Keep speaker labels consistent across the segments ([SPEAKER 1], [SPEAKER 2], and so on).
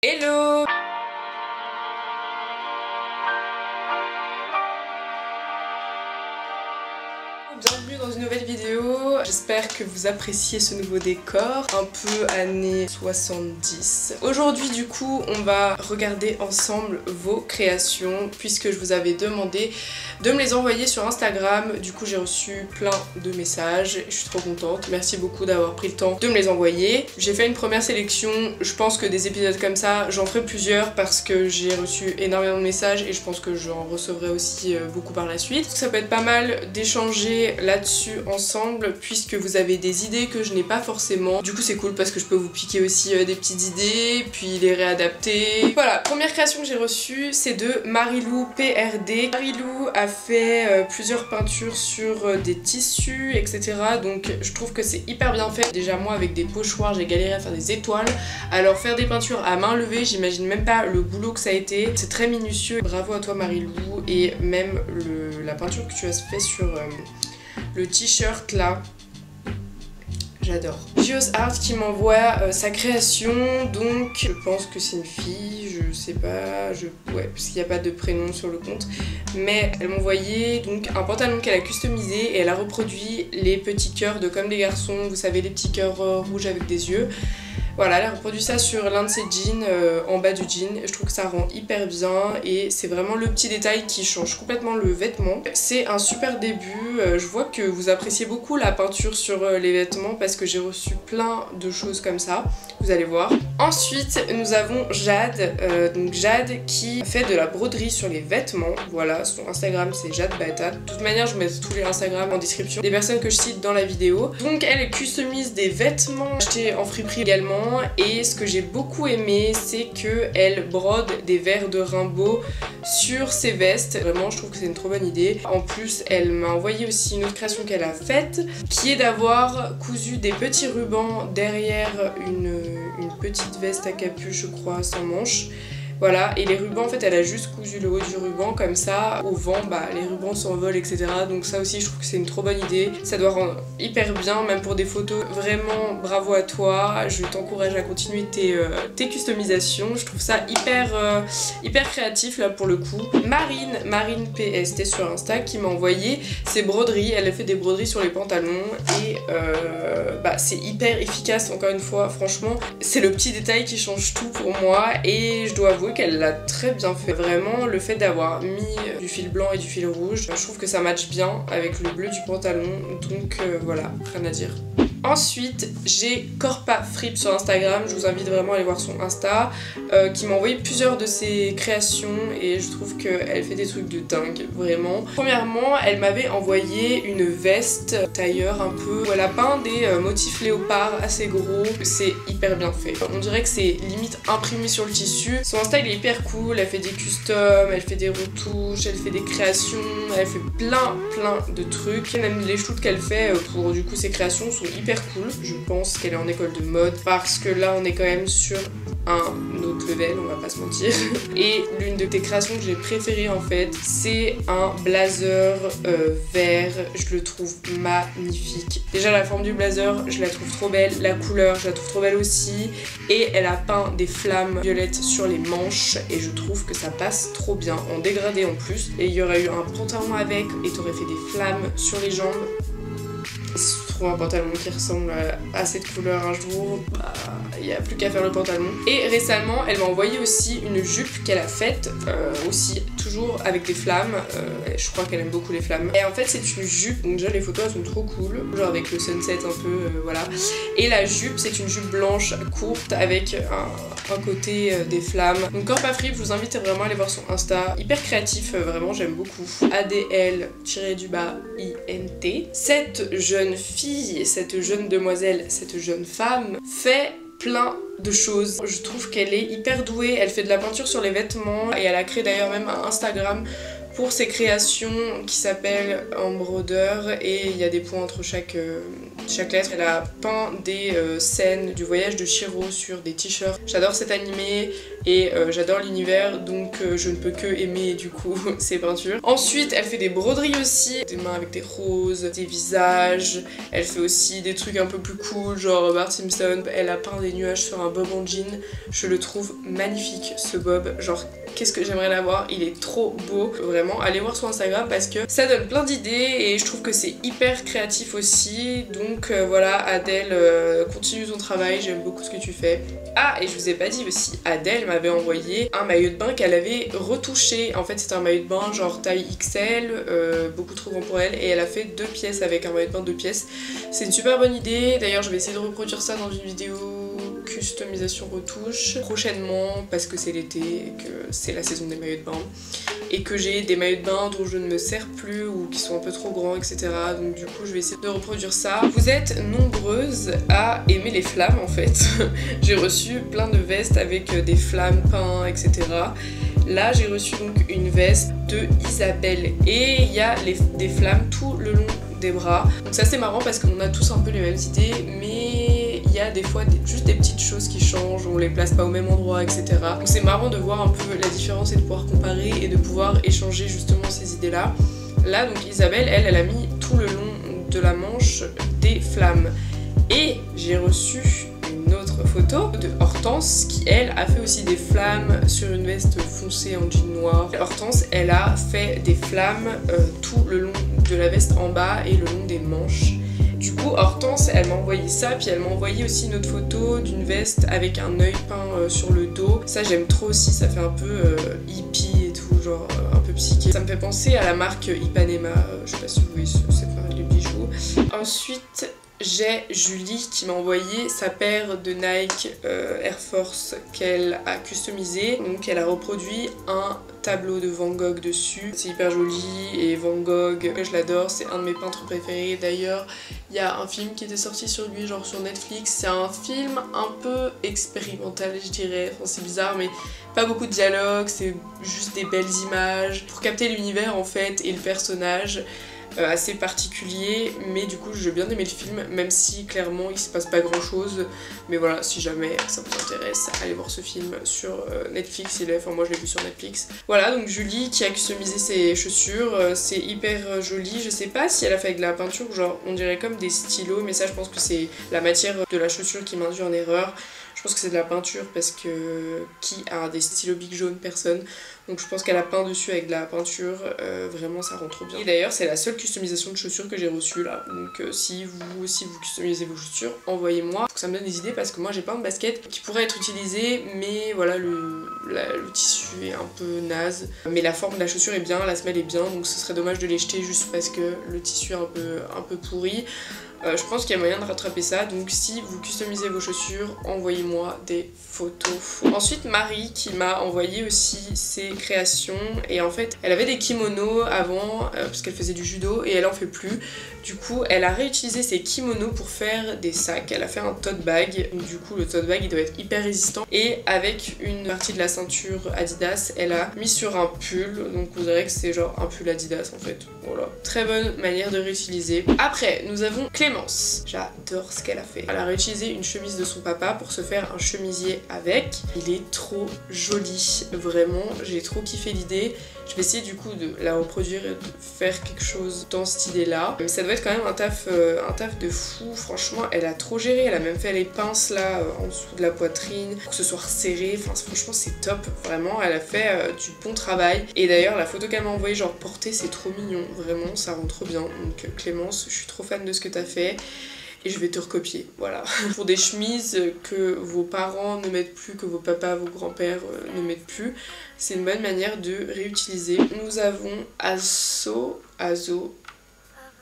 [SPEAKER 1] Hello! Bienvenue dans une nouvelle vidéo, j'espère que vous appréciez ce nouveau décor, un peu années 70. Aujourd'hui du coup on va regarder ensemble vos créations puisque je vous avais demandé de me les envoyer sur Instagram. Du coup j'ai reçu plein de messages, je suis trop contente, merci beaucoup d'avoir pris le temps de me les envoyer. J'ai fait une première sélection, je pense que des épisodes comme ça j'en ferai plusieurs parce que j'ai reçu énormément de messages et je pense que j'en recevrai aussi beaucoup par la suite. Ça peut être pas mal d'échanger là-dessus ensemble puisque vous avez des idées que je n'ai pas forcément. Du coup c'est cool parce que je peux vous piquer aussi des petites idées puis les réadapter. Voilà, première création que j'ai reçue c'est de Marilou PRD. Marilou a fait plusieurs peintures sur des tissus etc. Donc je trouve que c'est hyper bien fait. Déjà moi avec des pochoirs j'ai galéré à faire des étoiles. Alors faire des peintures à main levée, j'imagine même pas le boulot que ça a été. C'est très minutieux. Bravo à toi Marilou et même la peinture que tu as fait sur le t-shirt là, j'adore. Gios Art qui m'envoie sa création, donc je pense que c'est une fille, je sais pas, ouais, parce qu'il n'y a pas de prénom sur le compte, mais elle m'a envoyé donc un pantalon qu'elle a customisé et elle a reproduit les petits cœurs de Comme des garçons, vous savez les petits cœurs rouges avec des yeux. Voilà, elle a reproduit ça sur l'un de ses jeans, en bas du jean. Je trouve que ça rend hyper bien et c'est vraiment le petit détail qui change complètement le vêtement. C'est un super début, je vois que vous appréciez beaucoup la peinture sur les vêtements parce que j'ai reçu plein de choses comme ça, vous allez voir. Ensuite, nous avons Jade, donc Jade qui fait de la broderie sur les vêtements. Voilà, son Instagram c'est Jade Bata. De toute manière, je vous mets tous les Instagram en description des personnes que je cite dans la vidéo. Donc elle customise des vêtements achetés en friperie également. Et ce que j'ai beaucoup aimé, c'est qu'elle brode des verres de Rimbaud sur ses vestes. Vraiment, je trouve que c'est une trop bonne idée. En plus, elle m'a envoyé aussi une autre création qu'elle a faite, qui est d'avoir cousu des petits rubans derrière une petite veste à capuche, je crois, sans manches. Voilà, et les rubans, en fait, elle a juste cousu le haut du ruban, comme ça, au vent, bah, les rubans s'envolent, etc. Donc ça aussi, je trouve que c'est une trop bonne idée. Ça doit rendre hyper bien, même pour des photos. Vraiment, bravo à toi. Je t'encourage à continuer tes customisations. Je trouve ça hyper créatif, là, pour le coup. Marine PST sur Insta, qui m'a envoyé ses broderies. Elle a fait des broderies sur les pantalons, et bah, c'est hyper efficace, encore une fois. Franchement, c'est le petit détail qui change tout pour moi, et je dois avouer qu'elle l'a très bien fait. Vraiment, le fait d'avoir mis du fil blanc et du fil rouge, je trouve que ça matche bien avec le bleu du pantalon, donc voilà, rien à dire. Ensuite, j'ai Corpa Fripp sur Instagram, je vous invite vraiment à aller voir son Insta, qui m'a envoyé plusieurs de ses créations et je trouve qu'elle fait des trucs de dingue, vraiment. Premièrement, elle m'avait envoyé une veste tailleur un peu, où elle a peint des motifs léopard assez gros, c'est hyper bien fait. On dirait que c'est limite imprimé sur le tissu. Son Insta il est hyper cool, elle fait des customs, elle fait des retouches, elle fait des créations, elle fait plein de trucs. Même les shoots qu'elle fait pour du coup ses créations sont hyper cool. Je pense qu'elle est en école de mode parce que là on est quand même sur un autre level, on va pas se mentir. Et l'une de tes créations que j'ai préférée en fait, c'est un blazer vert. Je le trouve magnifique. Déjà la forme du blazer, je la trouve trop belle. La couleur, je la trouve trop belle aussi. Et elle a peint des flammes violettes sur les manches et je trouve que ça passe trop bien en dégradé en plus. Et il y aurait eu un pantalon avec et t'aurais fait des flammes sur les jambes. Si tu trouves un pantalon qui ressemble à cette couleur un jour, bah il n'y a plus qu'à faire le pantalon. Et récemment elle m'a envoyé aussi une jupe qu'elle a faite, aussi toujours avec des flammes, je crois qu'elle aime beaucoup les flammes. Et en fait c'est une jupe, donc déjà les photos elles sont trop cool, genre avec le sunset un peu, voilà. Et la jupe c'est une jupe blanche courte avec un côté des flammes. Donc Corpa Fripp, je vous invite vraiment à aller voir son Insta, hyper créatif, vraiment j'aime beaucoup. ADL-INT. Cette jeune fille, cette jeune demoiselle, cette jeune femme fait plein de choses. Je trouve qu'elle est hyper douée, elle fait de la peinture sur les vêtements et elle a créé d'ailleurs même un Instagram pour ses créations qui s'appelle Embroder et il y a des points entre chaque lettre. Elle a peint des scènes du voyage de Chihiro sur des t-shirts. J'adore cet animé et j'adore l'univers, donc je ne peux que aimer du coup ses peintures. Ensuite elle fait des broderies aussi, des mains avec des roses, des visages. Elle fait aussi des trucs un peu plus cool, genre Bart Simpson. Elle a peint des nuages sur un bob en jean. Je le trouve magnifique ce bob, genre qu'est-ce que j'aimerais l'avoir, il est trop beau. Vraiment, allez voir sur Instagram parce que ça donne plein d'idées et je trouve que c'est hyper créatif aussi. Donc voilà, Adèle, continue ton travail, j'aime beaucoup ce que tu fais. Ah, et je vous ai pas dit aussi, Adèle m'avait envoyé un maillot de bain qu'elle avait retouché. En fait, c'est un maillot de bain genre taille XL, beaucoup trop grand pour elle, et elle a fait 2 pièces avec un maillot de bain 2 pièces. C'est une super bonne idée. D'ailleurs, je vais essayer de reproduire ça dans une vidéo customisation retouche prochainement parce que c'est l'été et que c'est la saison des maillots de bain et que j'ai des maillots de bain dont je ne me sers plus ou qui sont un peu trop grands, etc. Donc du coup je vais essayer de reproduire ça. Vous êtes nombreuses à aimer les flammes en fait. J'ai reçu plein de vestes avec des flammes peintes, etc. Là j'ai reçu donc une veste de Isabelle et il y a des flammes tout le long des bras. Donc ça c'est marrant parce qu'on a tous un peu les mêmes idées, mais il y a des fois juste des petites choses qui changent, on les place pas au même endroit, etc. Donc c'est marrant de voir un peu la différence et de pouvoir comparer et de pouvoir échanger justement ces idées là. Là donc Isabelle, elle a mis tout le long de la manche des flammes. Et j'ai reçu une autre photo de Hortense qui elle a fait aussi des flammes sur une veste foncée en jean noir. Hortense elle a fait des flammes tout le long de la veste en bas et le long des manches. Du coup Hortense elle m'a envoyé ça, puis elle m'a envoyé aussi une autre photo d'une veste avec un œil peint sur le dos. Ça j'aime trop aussi, ça fait un peu hippie et tout, genre un peu psyché. Ça me fait penser à la marque Ipanema, je sais pas si vous voyez cette marque de bijoux. Ensuite j'ai Julie qui m'a envoyé sa paire de Nike Air Force qu'elle a customisé. Donc elle a reproduit un tableau de Van Gogh dessus. C'est hyper joli et Van Gogh, je l'adore, c'est un de mes peintres préférés. D'ailleurs, il y a un film qui était sorti sur lui, genre sur Netflix. C'est un film un peu expérimental, je dirais. Enfin, c'est bizarre, mais pas beaucoup de dialogue, c'est juste des belles images pour capter l'univers en fait et le personnage. Assez particulier, mais du coup j'ai bien aimé le film, même si clairement il se passe pas grand chose, mais voilà, si jamais ça vous intéresse, allez voir ce film sur Netflix, enfin moi je l'ai vu sur Netflix. Voilà, donc Julie qui a customisé ses chaussures, c'est hyper joli, je sais pas si elle a fait avec de la peinture, genre on dirait comme des stylos, mais ça je pense que c'est la matière de la chaussure qui m'induit en erreur. Je pense que c'est de la peinture parce que qui a des stylos Big Jaune? Personne. Donc je pense qu'elle a peint dessus avec de la peinture, vraiment ça rend trop bien. Et d'ailleurs c'est la seule customisation de chaussures que j'ai reçue là. Donc si vous aussi vous customisez vos chaussures, envoyez-moi pour que ça me donne des idées parce que moi j'ai plein de baskets qui pourraient être utilisées, mais voilà le tissu est un peu naze. Mais la forme de la chaussure est bien, la semelle est bien, donc ce serait dommage de les jeter juste parce que le tissu est un peu pourri. Je pense qu'il y a moyen de rattraper ça, donc si vous customisez vos chaussures, envoyez-moi des photos. Ensuite Marie qui m'a envoyé aussi ses créations, et en fait elle avait des kimonos avant parce qu'elle faisait du judo et elle en fait plus. Du coup elle a réutilisé ses kimonos pour faire des sacs, elle a fait un tote bag, donc du coup le tote bag il doit être hyper résistant, et avec une partie de la ceinture Adidas elle a mis sur un pull, donc vous verrez que c'est genre un pull Adidas en fait. Voilà, très bonne manière de réutiliser. Après nous avons Clémence, j'adore ce qu'elle a fait. Elle a réutilisé une chemise de son papa pour se faire un chemisier avec. Il est trop joli, vraiment, j'ai trop kiffé l'idée. Je vais essayer du coup de la reproduire et de faire quelque chose dans cette idée là. Mais ça doit être quand même un taf de fou, franchement elle a trop géré, elle a même fait les pinces là en dessous de la poitrine pour que ce soit resserré, enfin franchement c'est top, vraiment elle a fait du bon travail. Et d'ailleurs la photo qu'elle m'a envoyée genre portée c'est trop mignon, vraiment ça rend trop bien. Donc Clémence, je suis trop fan de ce que t'as fait. Et je vais te recopier, voilà. Pour des chemises que vos parents ne mettent plus, que vos papas, vos grands-pères ne mettent plus, c'est une bonne manière de réutiliser. Nous avons Azo,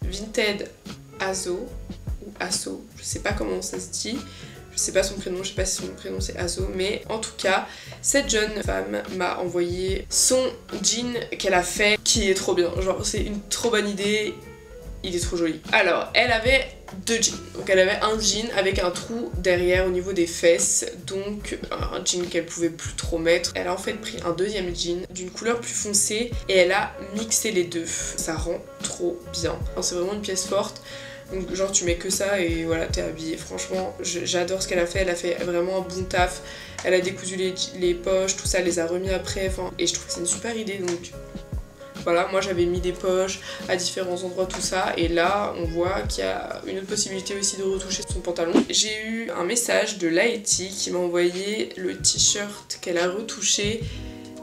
[SPEAKER 1] Vinted Azo, ou Asso, je sais pas comment ça se dit. Je sais pas son prénom, je sais pas si son prénom c'est Azo, mais en tout cas, cette jeune femme m'a envoyé son jean qu'elle a fait, qui est trop bien. Genre c'est une trop bonne idée, il est trop joli. Alors, elle avait 2 jeans. Donc elle avait un jean avec un trou derrière au niveau des fesses, donc un jean qu'elle pouvait plus trop mettre. Elle a en fait pris un deuxième jean d'une couleur plus foncée et elle a mixé les deux. Ça rend trop bien. C'est vraiment une pièce forte. Donc genre tu mets que ça et voilà t'es habillée. Franchement j'adore ce qu'elle a fait, elle a fait vraiment un bon taf. Elle a décousu les poches, tout ça, elle les a remis après, enfin, et je trouve que c'est une super idée, donc Voilà, moi j'avais mis des poches à différents endroits, tout ça, et là on voit qu'il y a une autre possibilité aussi de retoucher son pantalon. J'ai eu un message de Laëti qui m'a envoyé le t-shirt qu'elle a retouché.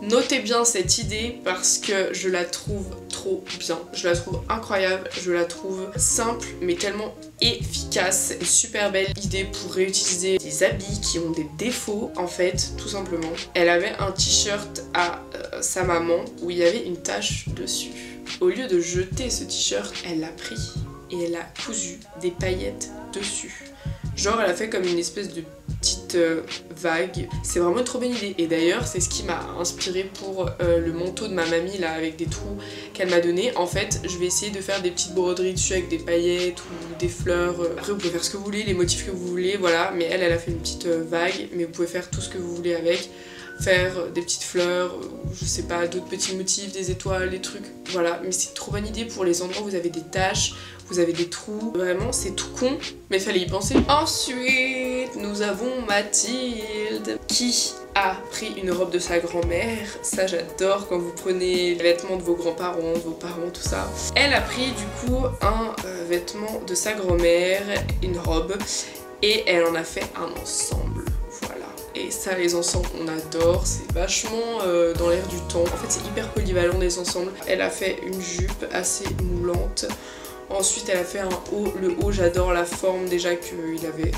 [SPEAKER 1] Notez bien cette idée parce que je la trouve trop bien, je la trouve incroyable, je la trouve simple mais tellement efficace. Une super belle idée pour réutiliser des habits qui ont des défauts en fait, tout simplement. Elle avait un t-shirt à sa maman où il y avait une tache dessus. Au lieu de jeter ce t-shirt, elle l'a pris et elle a cousu des paillettes dessus. Genre elle a fait comme une espèce de petite vague. C'est vraiment une trop bonne idée. Et d'ailleurs c'est ce qui m'a inspiré pour le manteau de ma mamie là avec des trous qu'elle m'a donné. En fait je vais essayer de faire des petites broderies dessus avec des paillettes ou des fleurs. Après vous pouvez faire ce que vous voulez, les motifs que vous voulez, voilà. Mais elle a fait une petite vague, mais vous pouvez faire tout ce que vous voulez avec. Faire des petites fleurs, je sais pas, d'autres petits motifs, des étoiles, des trucs, voilà. Mais c'est une trop bonne idée pour les endroits où vous avez des taches, vous avez des trous, vraiment c'est tout con, mais il fallait y penser. Ensuite, nous avons Mathilde qui a pris une robe de sa grand-mère. Ça j'adore quand vous prenez les vêtements de vos grands-parents, de vos parents, tout ça. Elle a pris du coup un vêtement de sa grand-mère, une robe, et elle en a fait un ensemble. Et ça, les ensembles, on adore, c'est vachement dans l'air du temps. En fait, c'est hyper polyvalent des ensembles. Elle a fait une jupe assez moulante. Ensuite, elle a fait un haut. Le haut, j'adore la forme déjà qu'il avait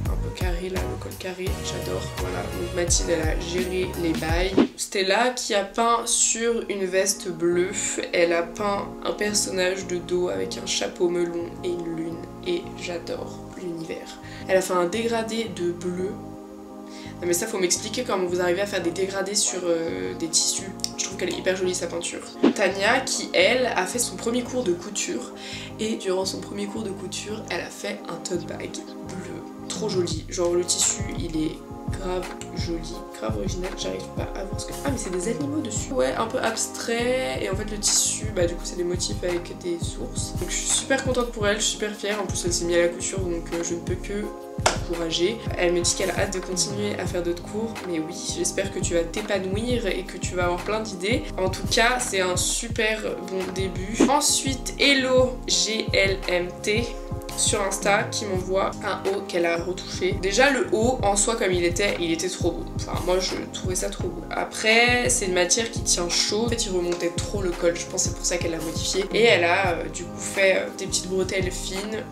[SPEAKER 1] un peu carré là, le col carré, j'adore. Voilà, donc Mathilde, elle a géré les bails. Stella qui a peint sur une veste bleue. Elle a peint un personnage de dos avec un chapeau melon et une lune. Et j'adore l'univers. Elle a fait un dégradé de bleu. Non mais ça faut m'expliquer comment vous arrivez à faire des dégradés sur des tissus. Je trouve qu'elle est hyper jolie sa peinture. Tania qui elle a fait son premier cours de couture et durant son premier cours de couture elle a fait un tote bag bleu. Trop joli, genre le tissu il est grave joli, grave original, j'arrive pas à voir ce que... Ah mais c'est des animaux dessus. Ouais, un peu abstrait et en fait le tissu, bah du coup c'est des motifs avec des sources. Donc je suis super contente pour elle, je suis super fière, en plus elle s'est mise à la couture donc je ne peux que encourager. Elle me dit qu'elle a hâte de continuer à faire d'autres cours, mais oui, j'espère que tu vas t'épanouir et que tu vas avoir plein d'idées. En tout cas, c'est un super bon début. Ensuite, Hello GLMT sur Insta qui m'envoie un haut qu'elle a retouché. Déjà le haut en soi comme il était trop beau. Enfin moi je trouvais ça trop beau. Après c'est une matière qui tient chaud. En fait il remontait trop le col, je pense c'est pour ça qu'elle l'a modifié. Et elle a du coup fait des petites bretelles fines,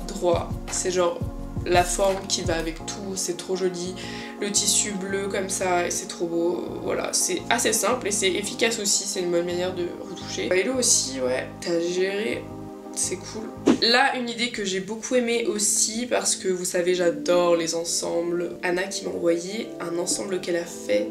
[SPEAKER 1] droit. C'est genre la forme qui va avec tout, c'est trop joli. Le tissu bleu comme ça, c'est trop beau. Voilà, c'est assez simple et c'est efficace aussi, c'est une bonne manière de retoucher. Hello aussi, ouais, t'as géré. C'est cool. Là, une idée que j'ai beaucoup aimée aussi parce que vous savez, j'adore les ensembles. Anna qui m'a envoyé un ensemble qu'elle a fait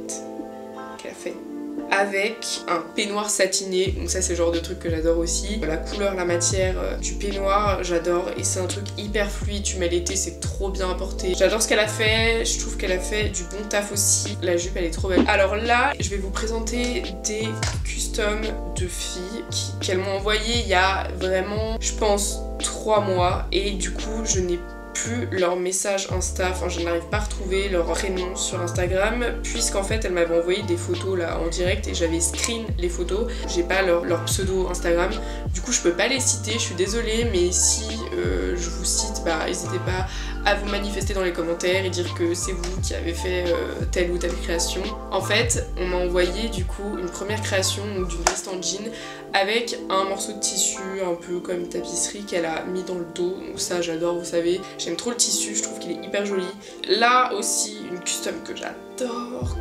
[SPEAKER 1] avec un peignoir satiné, donc ça c'est le genre de truc que j'adore aussi. La couleur, la matière du peignoir, j'adore et c'est un truc hyper fluide, tu mets l'été, c'est trop bien apporté. J'adore ce qu'elle a fait, je trouve qu'elle a fait du bon taf aussi. La jupe elle est trop belle. Alors là, je vais vous présenter des customs de filles qu'elles m'ont envoyé il y a vraiment, je pense, 3 mois et du coup je n'ai plus leur message Insta, enfin je n'arrive pas à retrouver leur prénom sur Instagram puisqu'en fait elles m'avaient envoyé des photos là en direct et j'avais screen les photos, j'ai pas leur pseudo Instagram, du coup je peux pas les citer, je suis désolée mais si je vous cite, bah n'hésitez pas à vous manifester dans les commentaires et dire que c'est vous qui avez fait telle ou telle création. En fait, on m'a envoyé du coup une première création d'une veste en jean avec un morceau de tissu un peu comme tapisserie qu'elle a mis dans le dos. Donc ça j'adore, vous savez, j'aime trop le tissu, je trouve qu'il est hyper joli. Là aussi, une custom que j'adore,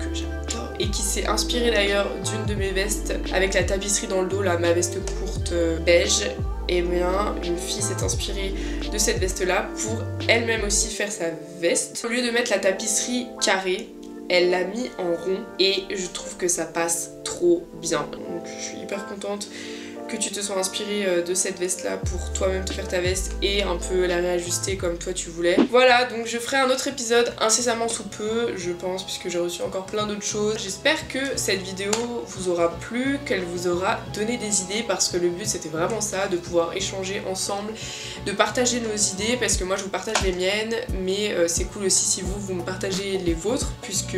[SPEAKER 1] et qui s'est inspirée d'ailleurs d'une de mes vestes avec la tapisserie dans le dos, là, ma veste courte beige. Et bien une fille s'est inspirée de cette veste là pour elle-même aussi faire sa veste. Au lieu de mettre la tapisserie carrée, elle l'a mis en rond et je trouve que ça passe trop bien. Donc je suis hyper contente que tu te sois inspirée de cette veste là pour toi-même te faire ta veste et un peu la réajuster comme toi tu voulais. Voilà, donc je ferai un autre épisode incessamment sous peu, je pense, puisque j'ai reçu encore plein d'autres choses. J'espère que cette vidéo vous aura plu, qu'elle vous aura donné des idées parce que le but c'était vraiment ça, de pouvoir échanger ensemble, de partager nos idées parce que moi je vous partage les miennes mais c'est cool aussi si vous me partagez les vôtres puisque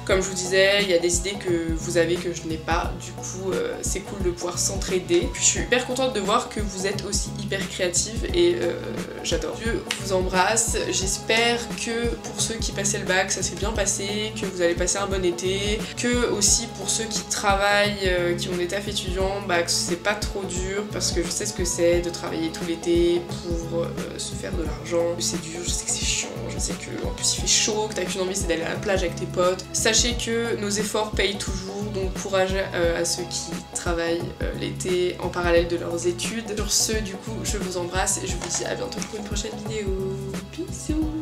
[SPEAKER 1] Comme je vous disais, il y a des idées que vous avez que je n'ai pas, du coup c'est cool de pouvoir s'entraider. Puis je suis hyper contente de voir que vous êtes aussi hyper créative et j'adore. Je vous embrasse, j'espère que pour ceux qui passaient le bac ça s'est bien passé, que vous allez passer un bon été, que aussi pour ceux qui travaillent, qui ont des tafs étudiants, que c'est pas trop dur parce que je sais ce que c'est de travailler tout l'été pour se faire de l'argent. C'est dur, je sais que c'est chiant, je sais que en plus il fait chaud, que t'as qu'une envie c'est d'aller à la plage avec tes potes. Sachez que nos efforts payent toujours, donc courage à ceux qui travaillent l'été en parallèle de leurs études. Sur ce, du coup, je vous embrasse et je vous dis à bientôt pour une prochaine vidéo. Bisous.